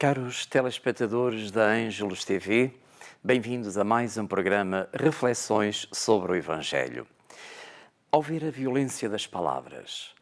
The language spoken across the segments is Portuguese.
Caros telespectadores da Ângelos TV, bem-vindos a mais um programa Reflexões sobre o Evangelho. Ao ver a violência das palavras,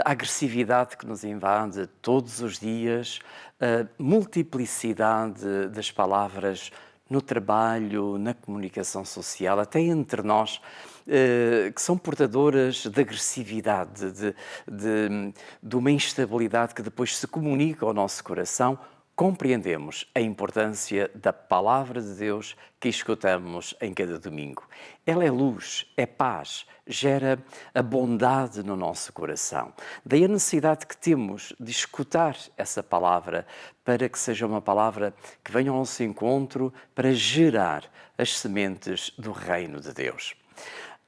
a agressividade que nos invade todos os dias, a multiplicidade das palavras no trabalho, na comunicação social, até entre nós, que são portadoras de agressividade, de uma instabilidade que depois se comunica ao nosso coração, compreendemos a importância da Palavra de Deus que escutamos em cada domingo. Ela é luz, é paz, gera a bondade no nosso coração. Daí a necessidade que temos de escutar essa palavra para que seja uma palavra que venha ao nosso encontro para gerar as sementes do reino de Deus.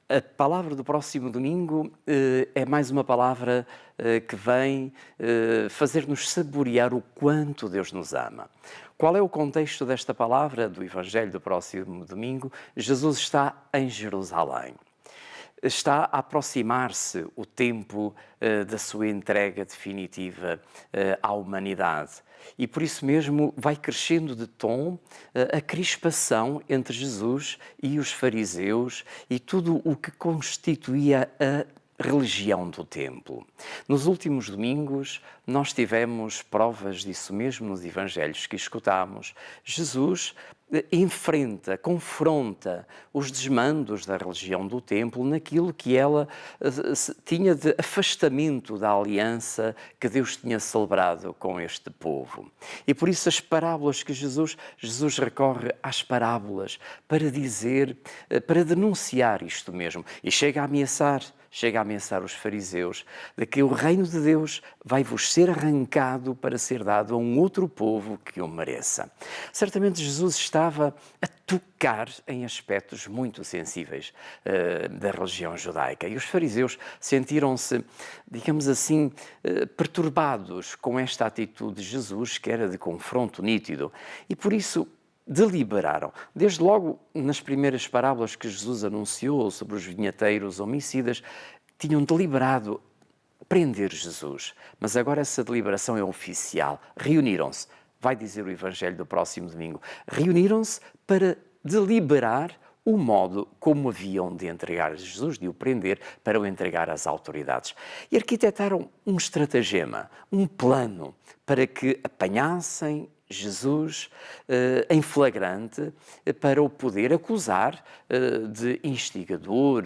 A palavra do próximo domingo é mais uma palavra que vem fazer-nos saborear o quanto Deus nos ama. Qual é o contexto desta palavra do Evangelho do próximo domingo? Jesus está em Jerusalém. Está a aproximar-se o tempo da sua entrega definitiva à humanidade. E por isso mesmo vai crescendo de tom a crispação entre Jesus e os fariseus e tudo o que constituía a religião do templo. Nos últimos domingos nós tivemos provas disso mesmo nos evangelhos que escutámos. Jesus enfrenta, confronta os desmandos da religião do templo naquilo que ela tinha de afastamento da aliança que Deus tinha celebrado com este povo. E por isso as parábolas que Jesus recorre às parábolas para dizer, para denunciar isto mesmo. E chega a ameaçar os fariseus de que o reino de Deus vai-vos ser arrancado para ser dado a um outro povo que o mereça. Certamente Jesus estava a tocar em aspectos muito sensíveis da religião judaica e os fariseus sentiram-se, digamos assim, perturbados com esta atitude de Jesus, que era de confronto nítido, e por isso deliberaram. Desde logo, nas primeiras parábolas que Jesus anunciou sobre os vinhateiros homicidas, tinham deliberado prender Jesus. Mas agora essa deliberação é oficial. Reuniram-se. Vai dizer o Evangelho do próximo domingo. Reuniram-se para deliberar o modo como haviam de entregar Jesus, de o prender, para o entregar às autoridades. E arquitetaram um estratagema, um plano, para que apanhassem Jesus em flagrante para o poder acusar de instigador,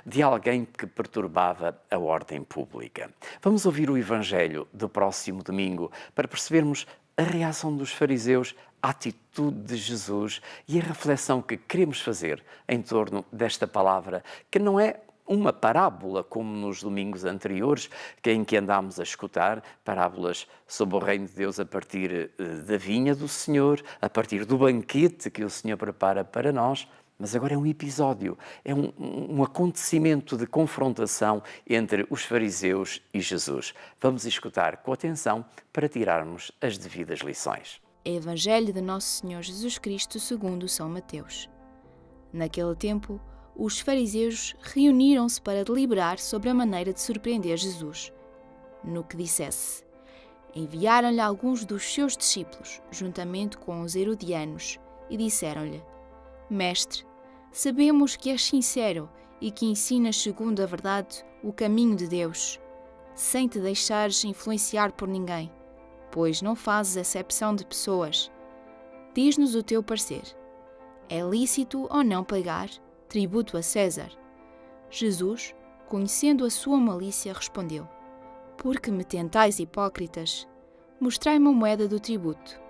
de alguém que perturbava a ordem pública. Vamos ouvir o Evangelho do próximo domingo para percebermos a reação dos fariseus, a atitude de Jesus e a reflexão que queremos fazer em torno desta palavra, que não é uma parábola, como nos domingos anteriores, em que andámos a escutar parábolas sobre o reino de Deus a partir da vinha do Senhor, a partir do banquete que o Senhor prepara para nós, mas agora é um episódio, é um acontecimento de confrontação entre os fariseus e Jesus. Vamos escutar com atenção para tirarmos as devidas lições. Evangelho de Nosso Senhor Jesus Cristo segundo São Mateus. Naquele tempo, os fariseus reuniram-se para deliberar sobre a maneira de surpreender Jesus. No que dissesse, enviaram-lhe alguns dos seus discípulos, juntamente com os herodianos, e disseram-lhe: Mestre, sabemos que és sincero e que ensinas segundo a verdade o caminho de Deus, sem te deixares influenciar por ninguém, pois não fazes acepção de pessoas. Diz-nos o teu parecer. É lícito ou não pagar tributo a César? Jesus, conhecendo a sua malícia, respondeu: Porque me tentais, hipócritas? Mostrai-me a moeda do tributo.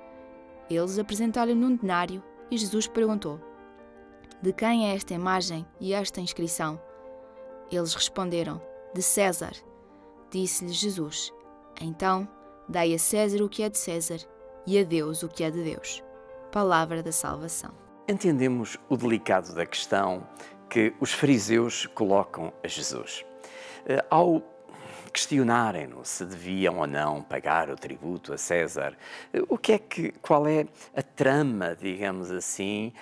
Eles apresentaram-lhe um denário e Jesus perguntou: De quem é esta imagem e esta inscrição? Eles responderam: De César. Disse-lhe Jesus: Então, dai a César o que é de César e a Deus o que é de Deus. Palavra da salvação. Entendemos o delicado da questão que os fariseus colocam a Jesus. Ao questionarem-no se deviam ou não pagar o tributo a César, qual é a trama, digamos assim,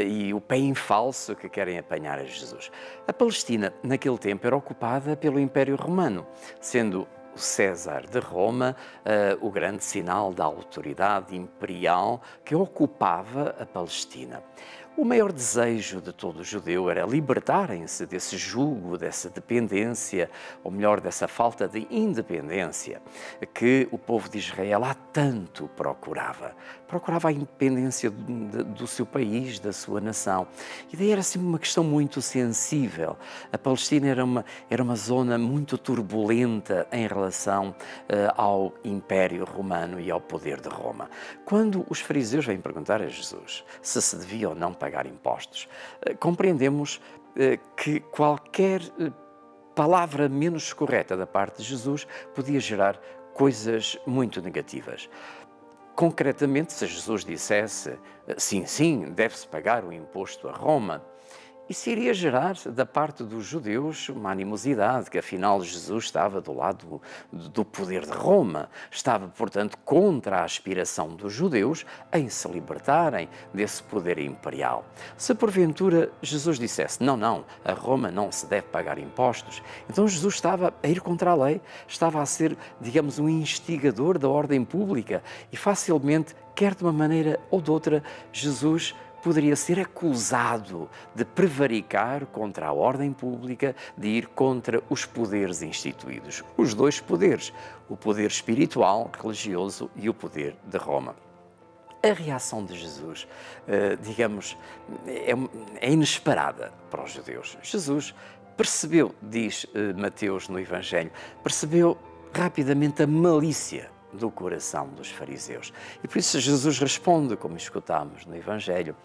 e o pé em falso que querem apanhar a Jesus? A Palestina, naquele tempo, era ocupada pelo Império Romano, sendo o César de Roma, o grande sinal da autoridade imperial que ocupava a Palestina. O maior desejo de todo judeu era libertarem-se desse jugo, dessa dependência, ou melhor, dessa falta de independência que o povo de Israel há tanto procurava. Procurava a independência do seu país, da sua nação. E daí era sempre uma questão muito sensível. A Palestina era uma zona muito turbulenta em relação ao Império Romano e ao poder de Roma. Quando os fariseus vêm perguntar a Jesus se devia ou não pagar impostos, compreendemos que qualquer palavra menos correta da parte de Jesus podia gerar coisas muito negativas. Concretamente, se Jesus dissesse sim, deve-se pagar o imposto a Roma, isso iria gerar da parte dos judeus uma animosidade, que afinal Jesus estava do lado do poder de Roma, estava, portanto, contra a aspiração dos judeus em se libertarem desse poder imperial. Se porventura Jesus dissesse não, a Roma não se deve pagar impostos, então Jesus estava a ir contra a lei, estava a ser, digamos, um instigador da ordem pública e facilmente, quer de uma maneira ou de outra, Jesus poderia ser acusado de prevaricar contra a ordem pública, de ir contra os poderes instituídos. Os dois poderes, o poder espiritual, religioso e o poder de Roma. A reação de Jesus, digamos, é inesperada para os judeus. Jesus percebeu, diz Mateus no Evangelho, percebeu rapidamente a malícia do coração dos fariseus. E por isso Jesus responde, como escutámos no Evangelho: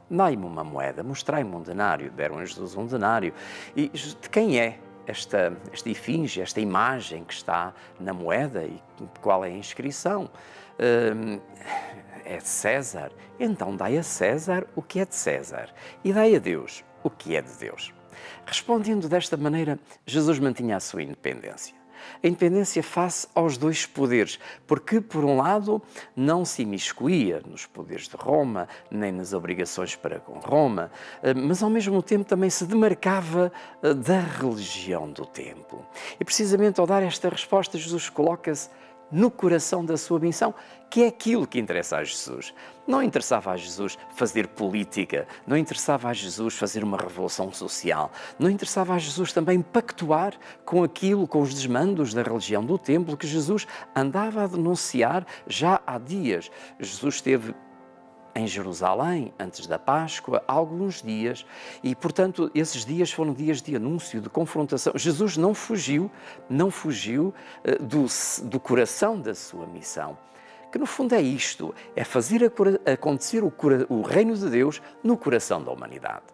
dai-me uma moeda, mostrai-me um denário. Deram a Jesus um denário. E de quem é esta efígie, esta imagem que está na moeda e qual é a inscrição? É de César. Então dai a César o que é de César e dai a Deus o que é de Deus. Respondendo desta maneira, Jesus mantinha a sua independência. A independência face aos dois poderes, porque, por um lado, não se imiscuía nos poderes de Roma, nem nas obrigações para com Roma, mas, ao mesmo tempo, também se demarcava da religião do tempo. E, precisamente, ao dar esta resposta, Jesus coloca-se no coração da sua missão, que é aquilo que interessa a Jesus. Não interessava a Jesus fazer política, não interessava a Jesus fazer uma revolução social, não interessava a Jesus também pactuar com aquilo, com os desmandos da religião do templo que Jesus andava a denunciar já há dias. Jesus esteve em Jerusalém, antes da Páscoa, há alguns dias, e, portanto, esses dias foram dias de anúncio, de confrontação. Jesus não fugiu do coração da sua missão, que no fundo é isto, é fazer acontecer o reino de Deus no coração da humanidade.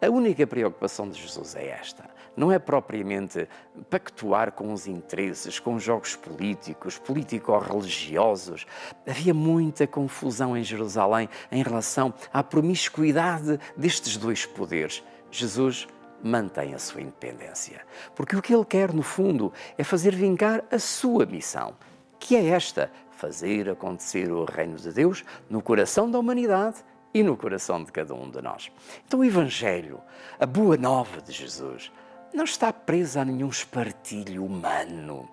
A única preocupação de Jesus é esta. Não é propriamente pactuar com os interesses, com os jogos políticos, político-religiosos. Havia muita confusão em Jerusalém em relação à promiscuidade destes dois poderes. Jesus mantém a sua independência, porque o que ele quer, no fundo, é fazer vingar a sua missão, que é esta: fazer acontecer o reino de Deus no coração da humanidade e no coração de cada um de nós. Então o Evangelho, a boa nova de Jesus, não está presa a nenhum espartilho humano.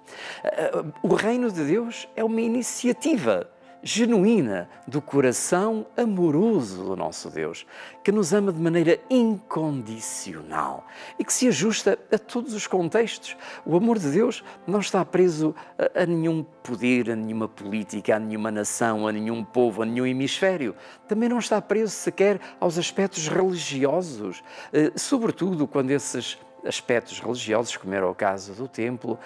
O reino de Deus é uma iniciativa genuína do coração amoroso do nosso Deus, que nos ama de maneira incondicional e que se ajusta a todos os contextos. O amor de Deus não está preso a nenhum poder, a nenhuma política, a nenhuma nação, a nenhum povo, a nenhum hemisfério. Também não está preso sequer aos aspectos religiosos, sobretudo quando esses aspectos religiosos, como era o caso do templo,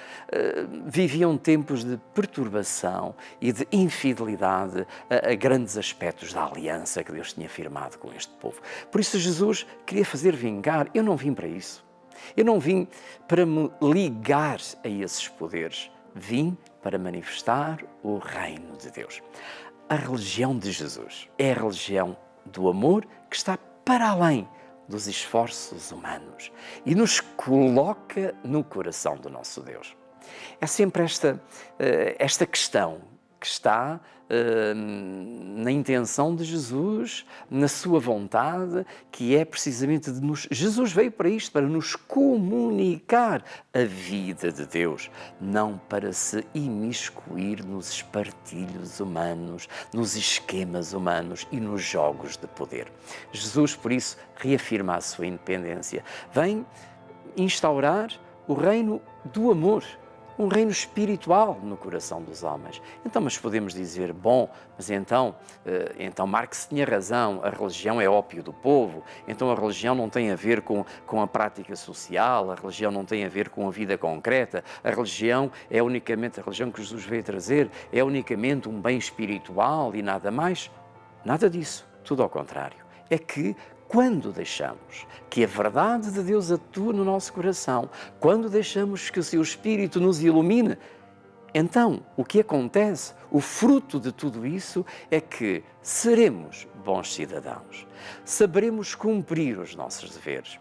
viviam tempos de perturbação e de infidelidade a grandes aspectos da aliança que Deus tinha firmado com este povo. Por isso Jesus queria fazer vingar. Eu não vim para isso. Eu não vim para me ligar a esses poderes. Vim para manifestar o reino de Deus. A religião de Jesus é a religião do amor que está para além dos esforços humanos e nos coloca no coração do nosso Deus. É sempre esta questão que está na intenção de Jesus, na sua vontade, que é precisamente de nos... Jesus veio para isto, para nos comunicar a vida de Deus, não para se imiscuir nos espartilhos humanos, nos esquemas humanos e nos jogos de poder. Jesus, por isso, reafirma a sua independência. Vem instaurar o reino do amor, um reino espiritual no coração dos homens. Então, mas podemos dizer, bom, mas então Marx tinha razão, a religião é ópio do povo, então a religião não tem a ver com a prática social, a religião não tem a ver com a vida concreta, a religião a religião que Jesus veio trazer é unicamente um bem espiritual e nada mais. Nada disso, tudo ao contrário. É que quando deixamos que a verdade de Deus atue no nosso coração, quando deixamos que o seu Espírito nos ilumine, então o que acontece, o fruto de tudo isso é que seremos bons cidadãos, saberemos cumprir os nossos deveres,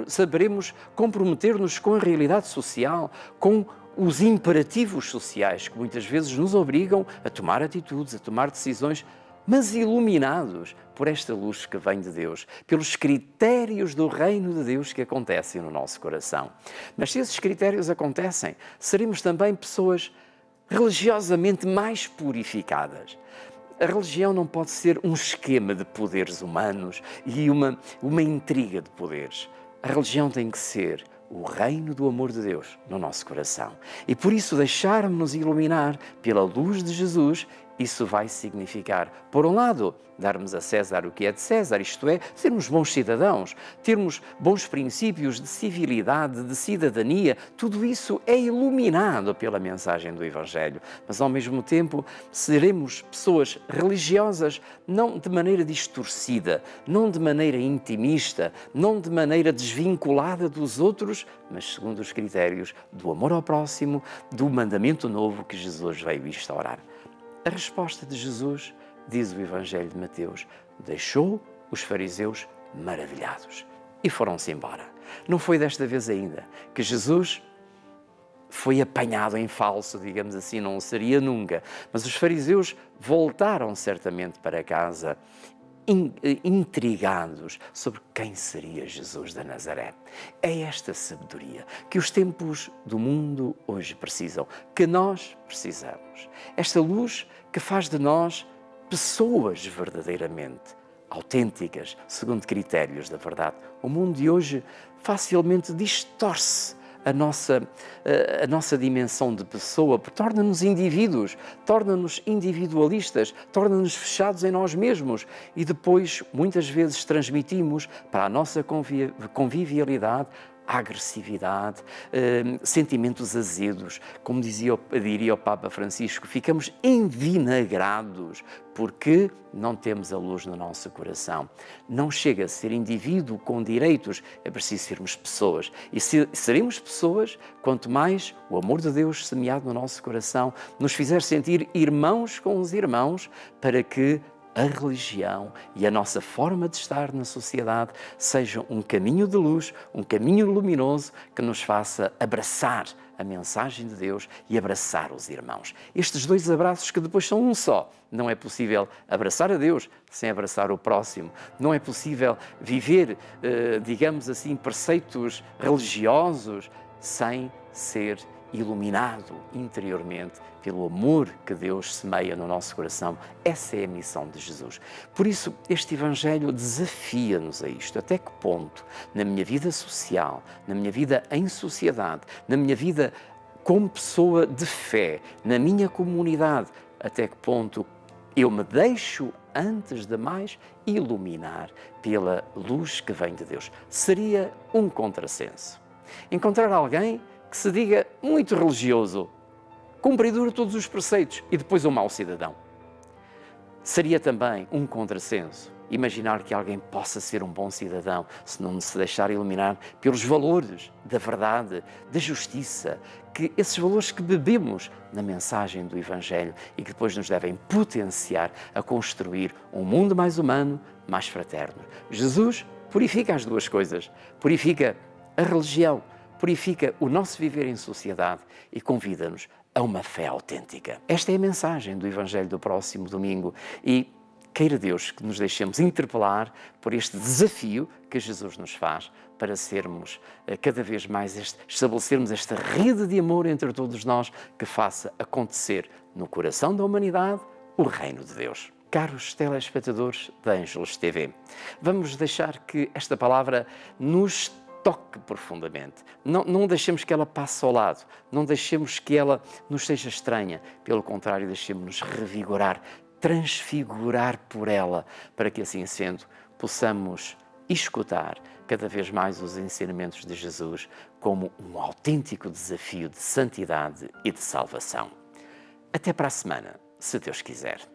saberemos comprometer-nos com a realidade social, com os imperativos sociais que muitas vezes nos obrigam a tomar atitudes, a tomar decisões, mas iluminados por esta luz que vem de Deus, pelos critérios do reino de Deus que acontecem no nosso coração. Mas se esses critérios acontecem, seremos também pessoas religiosamente mais purificadas. A religião não pode ser um esquema de poderes humanos e uma intriga de poderes. A religião tem que ser o reino do amor de Deus no nosso coração. E por isso deixarmos-nos iluminar pela luz de Jesus. Isso vai significar, por um lado, darmos a César o que é de César, isto é, sermos bons cidadãos, termos bons princípios de civilidade, de cidadania, tudo isso é iluminado pela mensagem do Evangelho. Mas, ao mesmo tempo, seremos pessoas religiosas, não de maneira distorcida, não de maneira intimista, não de maneira desvinculada dos outros, mas segundo os critérios do amor ao próximo, do mandamento novo que Jesus veio instaurar. A resposta de Jesus, diz o Evangelho de Mateus, deixou os fariseus maravilhados e foram-se embora. Não foi desta vez ainda que Jesus foi apanhado em falso, digamos assim, não seria nunca. Mas os fariseus voltaram certamente para casa intrigados sobre quem seria Jesus da Nazaré. É esta sabedoria que os tempos do mundo hoje precisam, que nós precisamos. Esta luz que faz de nós pessoas verdadeiramente autênticas, segundo critérios da verdade. O mundo de hoje facilmente distorce a nossa dimensão de pessoa, torna-nos indivíduos, torna-nos individualistas, torna-nos fechados em nós mesmos e depois, muitas vezes, transmitimos para a nossa convivialidade a agressividade, sentimentos azedos. Como diria o Papa Francisco, ficamos envinagrados porque não temos a luz no nosso coração. Não chega a ser indivíduo com direitos, é preciso sermos pessoas. E seremos pessoas, quanto mais o amor de Deus semeado no nosso coração nos fizer sentir irmãos com os irmãos, para que a religião e a nossa forma de estar na sociedade sejam um caminho de luz, um caminho luminoso que nos faça abraçar a mensagem de Deus e abraçar os irmãos. Estes dois abraços que depois são um só. Não é possível abraçar a Deus sem abraçar o próximo. Não é possível viver, digamos assim, preceitos religiosos sem ser iluminado interiormente pelo amor que Deus semeia no nosso coração. Essa é a missão de Jesus. Por isso, este Evangelho desafia-nos a isto. Até que ponto, na minha vida social, na minha vida em sociedade, na minha vida como pessoa de fé, na minha comunidade, até que ponto eu me deixo, antes de mais, iluminar pela luz que vem de Deus. Seria um contrassenso encontrar alguém que se diga muito religioso, cumpridor de todos os preceitos e depois um mau cidadão. Seria também um contrassenso imaginar que alguém possa ser um bom cidadão se não se deixar iluminar pelos valores da verdade, da justiça, que esses valores que bebemos na mensagem do Evangelho e que depois nos devem potenciar a construir um mundo mais humano, mais fraterno. Jesus purifica as duas coisas. Purifica a religião, purifica o nosso viver em sociedade e convida-nos a uma fé autêntica. Esta é a mensagem do Evangelho do próximo domingo e queira Deus que nos deixemos interpelar por este desafio que Jesus nos faz para sermos cada vez mais, estabelecermos esta rede de amor entre todos nós que faça acontecer no coração da humanidade o reino de Deus. Caros telespectadores da Ângelos TV, vamos deixar que esta palavra nos toque profundamente. Não deixemos que ela passe ao lado, não deixemos que ela nos seja estranha. Pelo contrário, deixemos-nos revigorar, transfigurar por ela, para que assim sendo possamos escutar cada vez mais os ensinamentos de Jesus como um autêntico desafio de santidade e de salvação. Até para a semana, se Deus quiser.